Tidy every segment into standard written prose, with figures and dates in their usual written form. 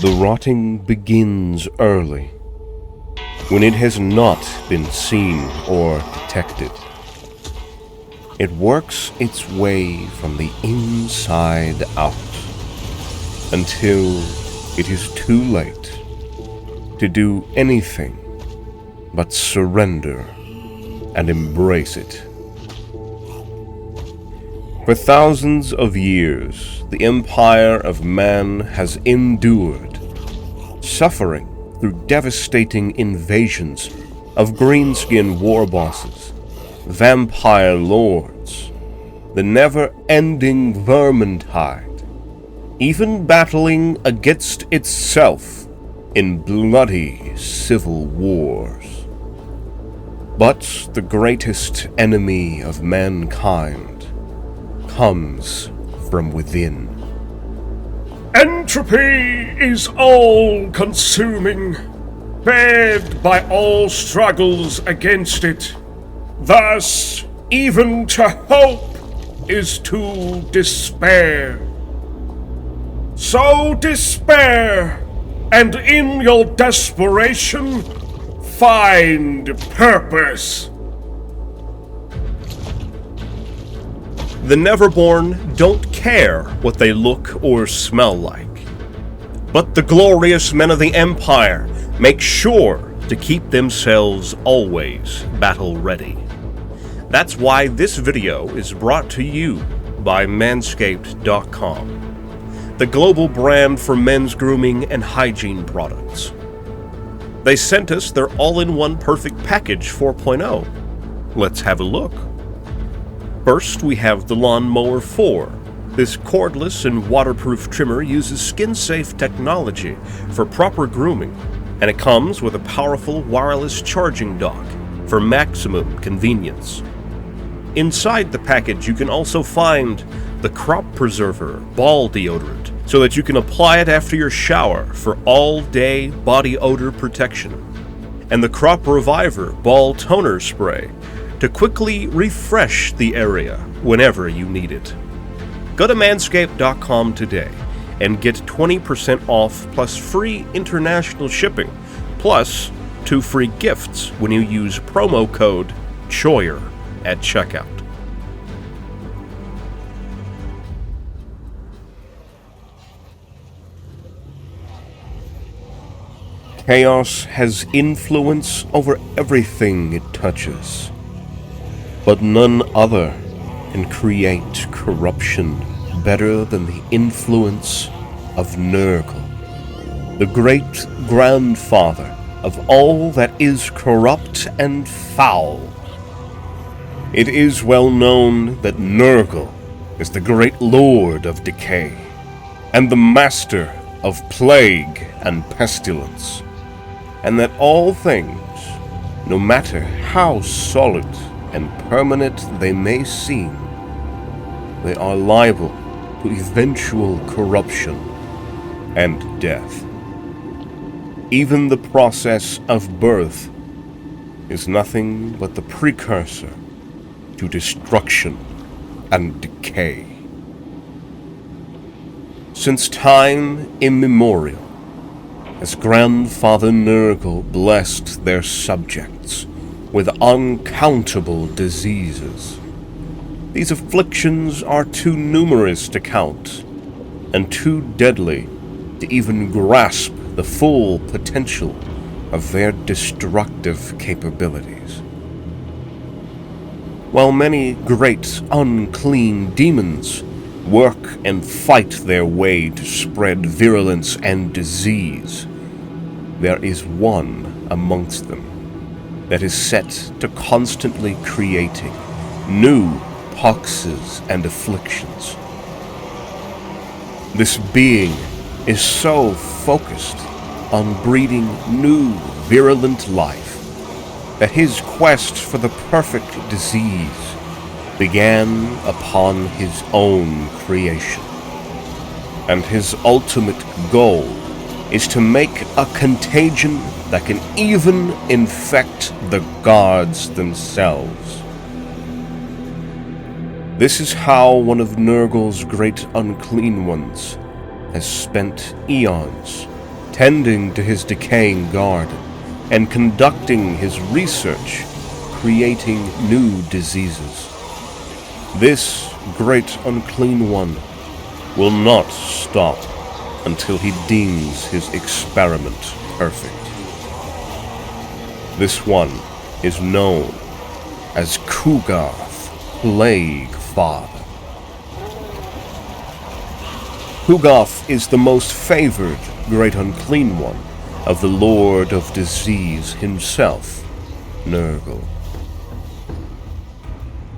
The rotting begins early, when it has not been seen or detected. It works its way from the inside out, until it is too late to do anything but surrender and embrace it. For thousands of years, the empire of man has endured, suffering through devastating invasions of greenskin war bosses, vampire lords, the never-ending vermintide, even battling against itself in bloody civil wars. But the greatest enemy of mankind comes from within. Entropy is all-consuming, fed by all struggles against it. Thus, even to hope is to despair. So despair, and in your desperation, find purpose. The Neverborn don't care what they look or smell like. But the glorious men of the Empire make sure to keep themselves always battle-ready. That's why this video is brought to you by Manscaped.com, the global brand for men's grooming and hygiene products. They sent us their all-in-one perfect package 4.0. Let's have a look. First, we have the Lawnmower 4. This cordless and waterproof trimmer uses skin-safe technology for proper grooming, and it comes with a powerful wireless charging dock for maximum convenience. Inside the package, you can also find the Crop Preserver Ball Deodorant, so that you can apply it after your shower for all-day body odor protection, and the Crop Reviver Ball Toner Spray, to quickly refresh the area whenever you need it. Go to Manscaped.com today and get 20% off plus free international shipping, plus 2 free gifts when you use promo code Choyer at checkout. Chaos has influence over everything it touches. But none other can create corruption better than the influence of Nurgle, the great-grandfather of all that is corrupt and foul. It is well known that Nurgle is the great lord of decay, and the master of plague and pestilence, and that all things, no matter how solid and permanent they may seem, they are liable to eventual corruption and death. Even the process of birth is nothing but the precursor to destruction and decay. Since time immemorial, as Grandfather Nurgle blessed their subjects with uncountable diseases. These afflictions are too numerous to count, and too deadly to even grasp the full potential of their destructive capabilities. While many great unclean demons work and fight their way to spread virulence and disease, there is one amongst them that is set to constantly creating new poxes and afflictions. This being is so focused on breeding new virulent life that his quest for the perfect disease began upon his own creation. And his ultimate goal is to make a contagion that can even infect the gods themselves. This is how one of Nurgle's great unclean ones has spent eons tending to his decaying garden, and conducting his research, creating new diseases. This great unclean one will not stop until he deems his experiment perfect. This one is known as Kugath Plaguefather. Kugath is the most favored great unclean one of the Lord of Disease himself, Nurgle.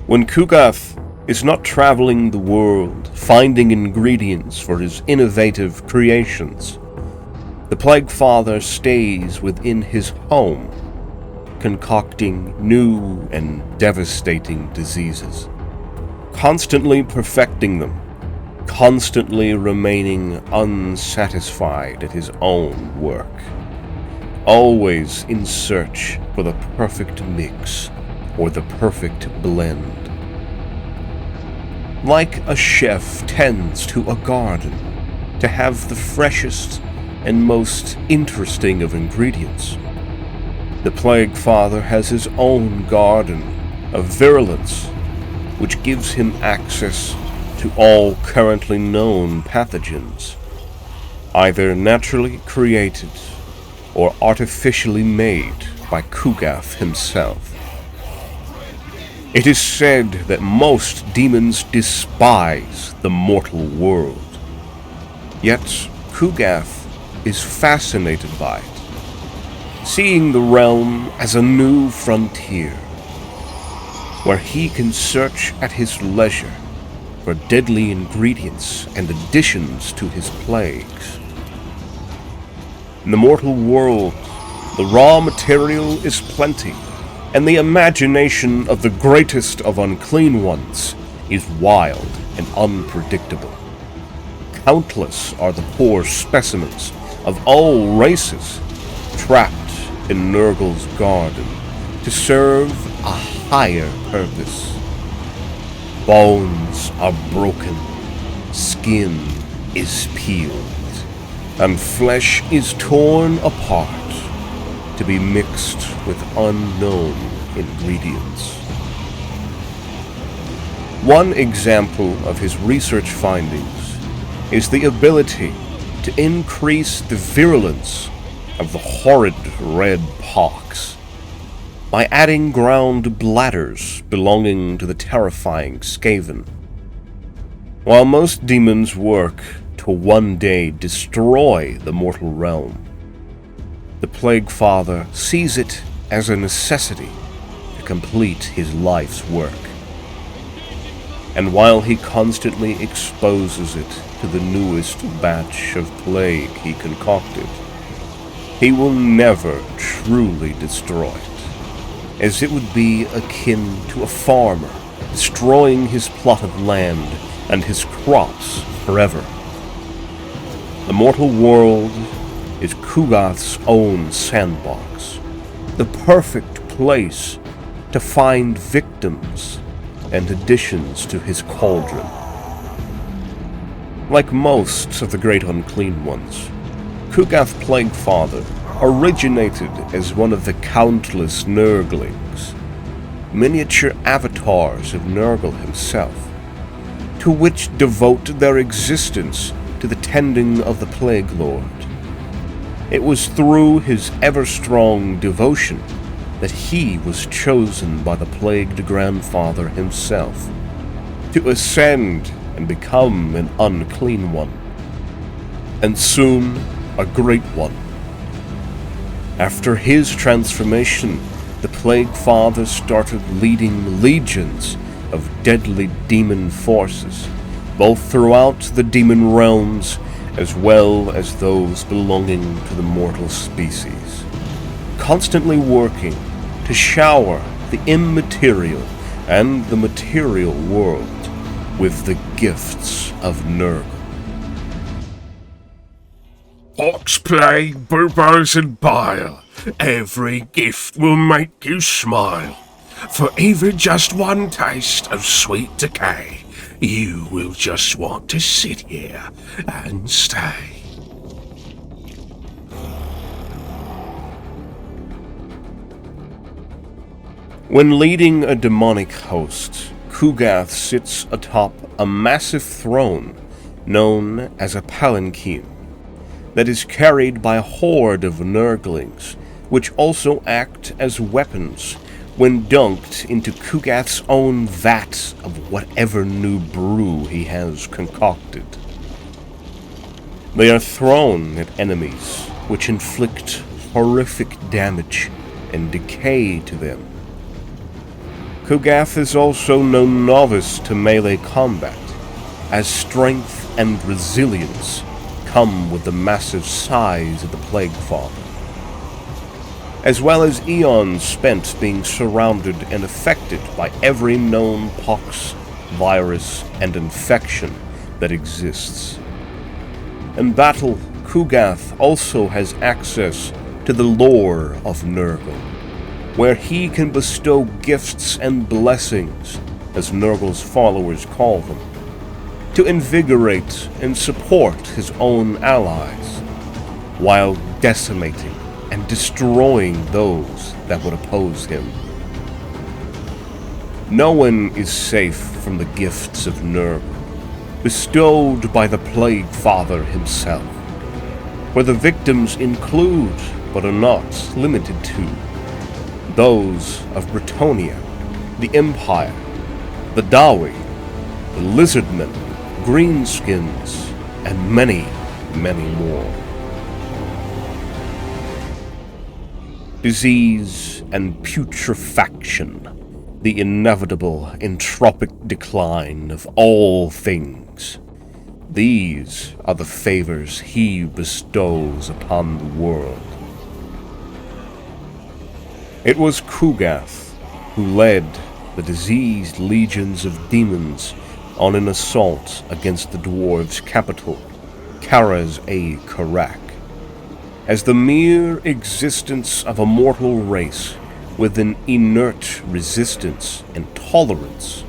When Kugath is not traveling the world, finding ingredients for his innovative creations, the Plaguefather stays within his home, concocting new and devastating diseases, constantly perfecting them, constantly remaining unsatisfied at his own work, always in search for the perfect mix or the perfect blend. Like a chef tends to a garden, to have the freshest and most interesting of ingredients, the Plaguefather has his own garden of virulence, which gives him access to all currently known pathogens, either naturally created or artificially made by Kugath himself. It is said that most demons despise the mortal world, yet Kugath is fascinated by it, seeing the realm as a new frontier, where he can search at his leisure for deadly ingredients and additions to his plagues. In the mortal world, the raw material is plenty, and the imagination of the greatest of unclean ones is wild and unpredictable. Countless are the poor specimens of all races trapped in Nurgle's garden to serve a higher purpose. Bones are broken, skin is peeled, and flesh is torn apart to be mixed with unknown ingredients. One example of his research findings is the ability to increase the virulence of the horrid red pox by adding ground bladders belonging to the terrifying Skaven. While most demons work to one day destroy the mortal realm, the Plaguefather sees it as a necessity to complete his life's work. And while he constantly exposes it to the newest batch of plague he concocted, he will never truly destroy it, as it would be akin to a farmer destroying his plot of land and his crops forever. The mortal world is Kugath's own sandbox, the perfect place to find victims and additions to his cauldron. Like most of the great unclean ones, Kugath Plaguefather originated as one of the countless Nurglings, miniature avatars of Nurgle himself, to which devote their existence to the tending of the Plague Lord. It was through his ever-strong devotion that he was chosen by the plagued grandfather himself to ascend and become an unclean one, and soon a great one. After his transformation, the Plaguefather started leading legions of deadly demon forces, both throughout the demon realms as well as those belonging to the mortal species, constantly working to shower the immaterial and the material world with the gifts of Nurgle. Pox, plague, burbers, and bile, every gift will make you smile. For even just one taste of sweet decay, you will just want to sit here and stay. When leading a demonic host, Kugath sits atop a massive throne known as a palanquin that is carried by a horde of Nurglings, which also act as weapons when dunked into Kugath's own vat of whatever new brew he has concocted. They are thrown at enemies, which inflict horrific damage and decay to them. Kugath is also no novice to melee combat, as strength and resilience come with the massive size of the Plaguefather, as well as eons spent being surrounded and affected by every known pox, virus, and infection that exists. In battle, Kugath also has access to the lore of Nurgle, where he can bestow gifts and blessings, as Nurgle's followers call them, to invigorate and support his own allies, while decimating and destroying those that would oppose him. No one is safe from the gifts of Nurgle, bestowed by the Plaguefather himself, where the victims include, but are not limited to, those of Bretonnia, the Empire, the Dawi, the Lizardmen, Greenskins, and many, many more. Disease and putrefaction, the inevitable entropic decline of all things. These are the favors he bestows upon the world. It was Kugath who led the diseased legions of demons on an assault against the dwarves' capital, Karaz-a-Karak, as the mere existence of a mortal race with an inert resistance and tolerance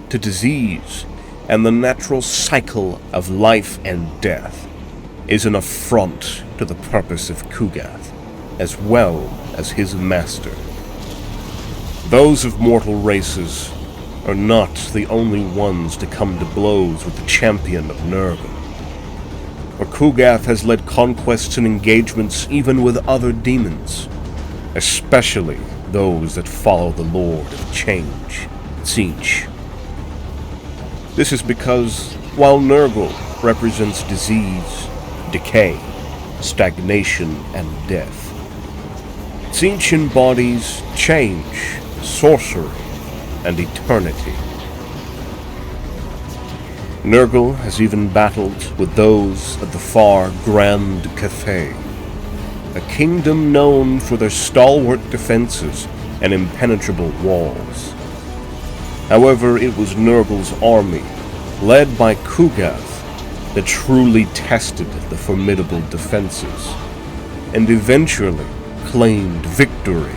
to disease and the natural cycle of life and death is an affront to the purpose of Kugath, as well as his master. Those of mortal races are not the only ones to come to blows with the champion of Nurgle. For Kugath has led conquests and engagements even with other demons, especially those that follow the Lord of Change, Tzeentch. This is because, while Nurgle represents disease, decay, stagnation, and death, Tzeentch embodies change, sorcery, and eternity. Nurgle has even battled with those of the far Grand Cathay, a kingdom known for their stalwart defenses and impenetrable walls. However, it was Nurgle's army, led by Kugath, that truly tested the formidable defenses, and eventually claimed victory.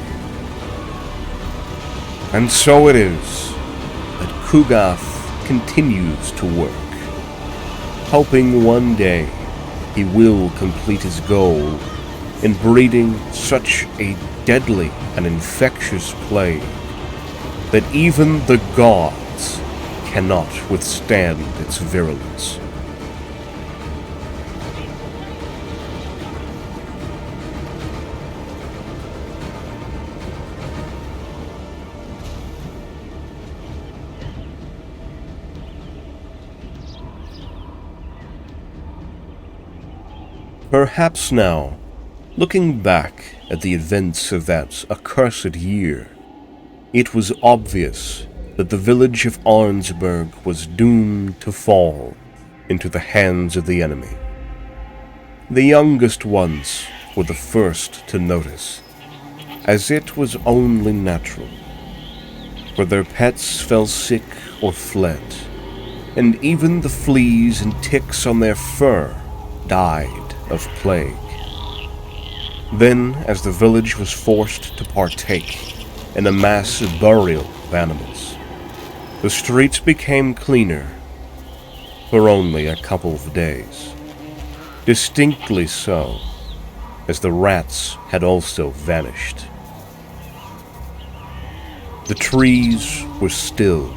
And so it is that Kugath continues to work, hoping one day he will complete his goal in breeding such a deadly and infectious plague that even the gods cannot withstand its virulence. Perhaps now, looking back at the events of that accursed year, it was obvious that the village of Arnsberg was doomed to fall into the hands of the enemy. The youngest ones were the first to notice, as it was only natural, for their pets fell sick or fled, and even the fleas and ticks on their fur died of plague. Then, as the village was forced to partake in a mass burial of animals, the streets became cleaner for only a couple of days. Distinctly so, as the rats had also vanished. The trees were still,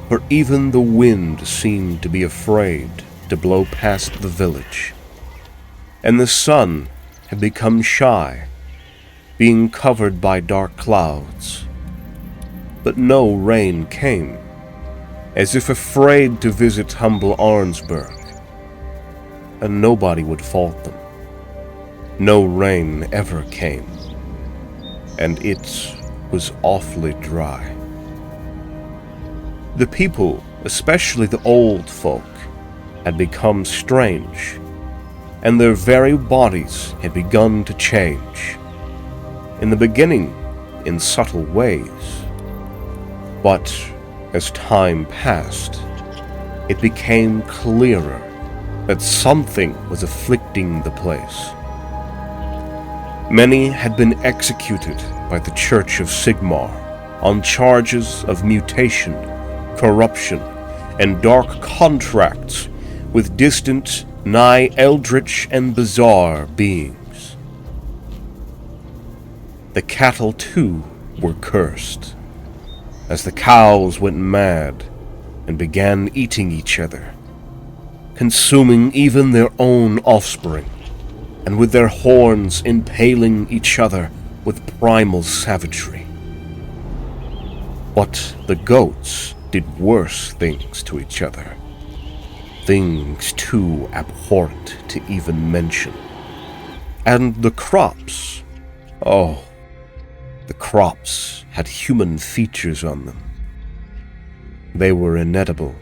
for even the wind seemed to be afraid to blow past the village, and the sun had become shy, being covered by dark clouds. But no rain came, as if afraid to visit humble Arnsberg, and nobody would fault them. No rain ever came, and it was awfully dry. The people, especially the old folk, had become strange, and their very bodies had begun to change. In the beginning, in subtle ways. But as time passed, it became clearer that something was afflicting the place. Many had been executed by the Church of Sigmar on charges of mutation, corruption, and dark contracts with distant, nigh eldritch and bizarre beings. The cattle, too, were cursed, as the cows went mad and began eating each other, consuming even their own offspring, and with their horns impaling each other with primal savagery. But the goats did worse things to each other, things too abhorrent to even mention. And the crops, oh, the crops had human features on them. They were inedible,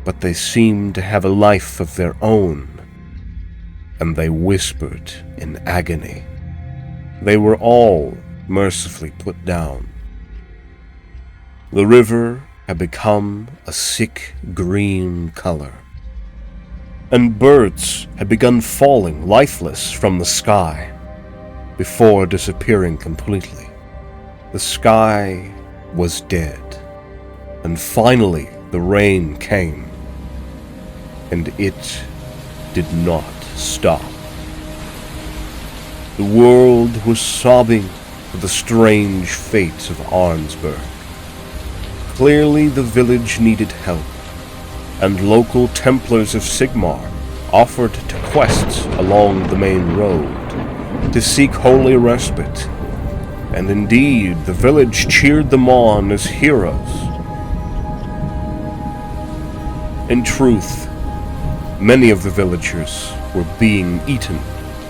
but they seemed to have a life of their own, and they whispered in agony. They were all mercifully put down. The river had become a sick green color, and birds had begun falling lifeless from the sky before disappearing completely. The sky was dead, and finally the rain came, and it did not stop. The world was sobbing for the strange fate of Arnsberg. Clearly the village needed help, and local Templars of Sigmar offered to quest along the main road to seek holy respite, and indeed the village cheered them on as heroes. In truth, many of the villagers were being eaten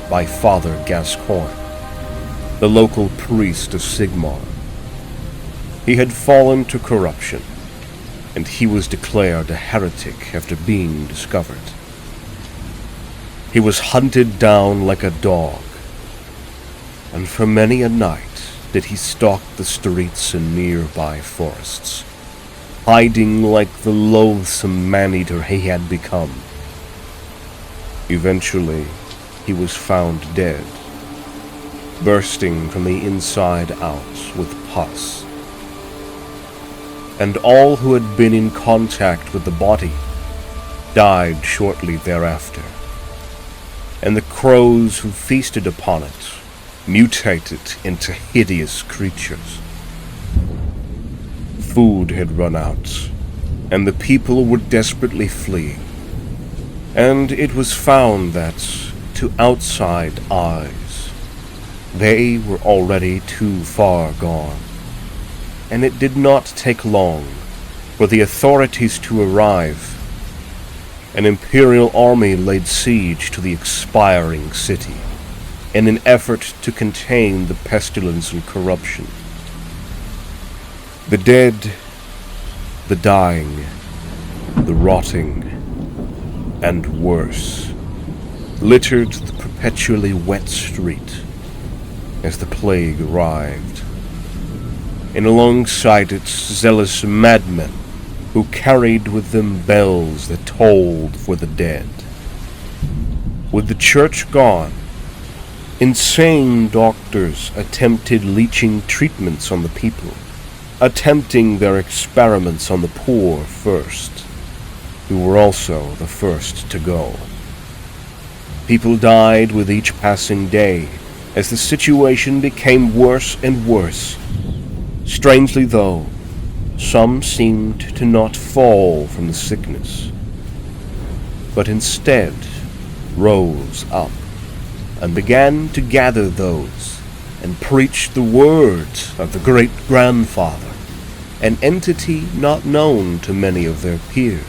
by Father Gascoigne, the local priest of Sigmar. He had fallen to corruption, and he was declared a heretic after being discovered. He was hunted down like a dog, and for many a night did he stalk the streets and nearby forests, hiding like the loathsome man-eater he had become. Eventually, he was found dead, bursting from the inside out with pus. And all who had been in contact with the body died shortly thereafter, and the crows who feasted upon it mutated into hideous creatures. Food had run out, and the people were desperately fleeing, and it was found that, to outside eyes, they were already too far gone, and it did not take long for the authorities to arrive. An imperial army laid siege to the expiring city in an effort to contain the pestilence and corruption. The dead, the dying, the rotting, and worse, littered the perpetually wet street as the plague arrived, and alongside it zealous madmen who carried with them bells that tolled for the dead. With the church gone, insane doctors attempted leeching treatments on the people, attempting their experiments on the poor first, who were also the first to go. People died with each passing day as the situation became worse and worse, Strangely though, some seemed to not fall from the sickness, but instead rose up and began to gather those and preach the words of the great-grandfather, an entity not known to many of their peers.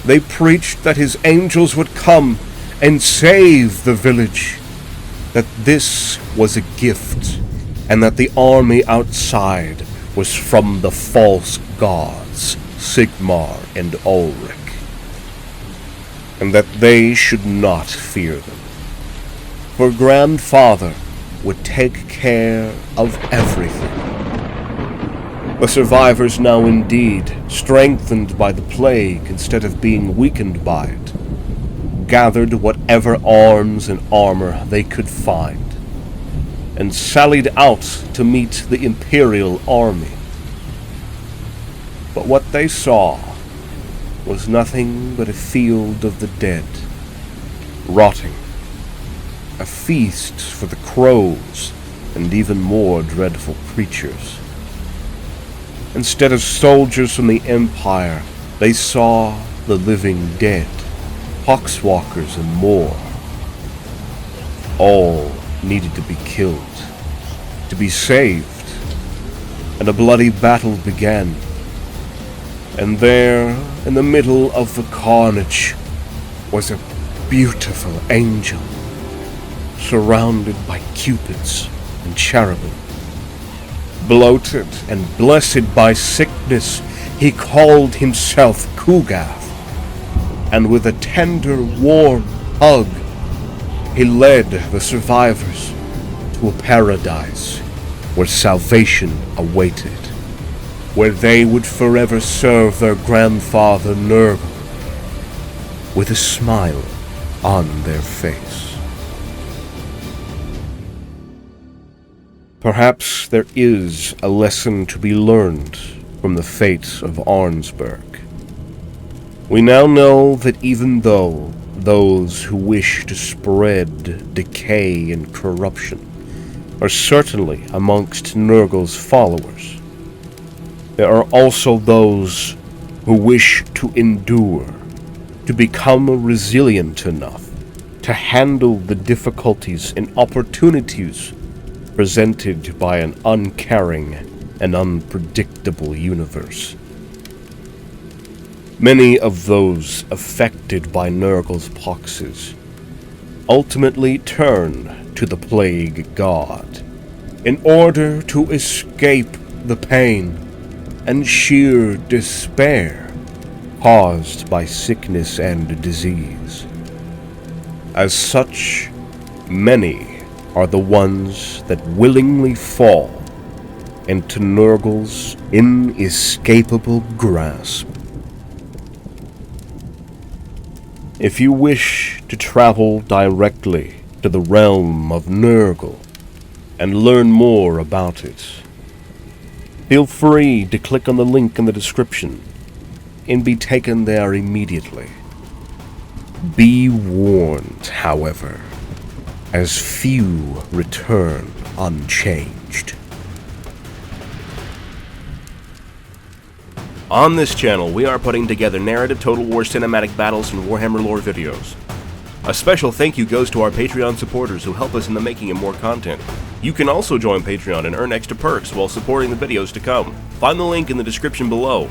They preached that his angels would come and save the village, that this was a gift, and that the army outside was from the false gods, Sigmar and Ulrich, and that they should not fear them, for Grandfather would take care of everything. The survivors now indeed, strengthened by the plague instead of being weakened by it, gathered whatever arms and armor they could find, and sallied out to meet the Imperial army. But what they saw was nothing but a field of the dead, rotting, a feast for the crows and even more dreadful creatures. Instead of soldiers from the Empire, they saw the living dead, poxwalkers and more. All needed to be killed, to be saved, and a bloody battle began. And there, in the middle of the carnage, was a beautiful angel, surrounded by cupids and cherubim. Bloated and blessed by sickness, he called himself Kugath, and with a tender, warm hug, he led the survivors to a paradise where salvation awaited, where they would forever serve their grandfather Nurgle with a smile on their face. Perhaps there is a lesson to be learned from the fate of Arnsberg. We now know that even though those who wish to spread decay and corruption are certainly amongst Nurgle's followers, there are also those who wish to endure, to become resilient enough to handle the difficulties and opportunities presented by an uncaring and unpredictable universe. Many of those affected by Nurgle's poxes ultimately turn to the plague god in order to escape the pain and sheer despair caused by sickness and disease. As such, many are the ones that willingly fall into Nurgle's inescapable grasp. If you wish to travel directly to the realm of Nurgle and learn more about it, feel free to click on the link in the description and be taken there immediately. Be warned, however, as few return unchanged. On this channel, we are putting together narrative Total War cinematic battles and Warhammer lore videos. A special thank you goes to our Patreon supporters who help us in the making of more content. You can also join Patreon and earn extra perks while supporting the videos to come. Find the link in the description below.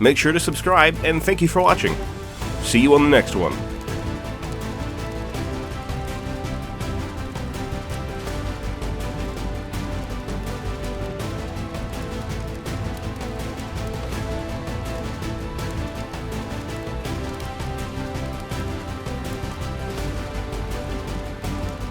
Make sure to subscribe, and thank you for watching. See you on the next one.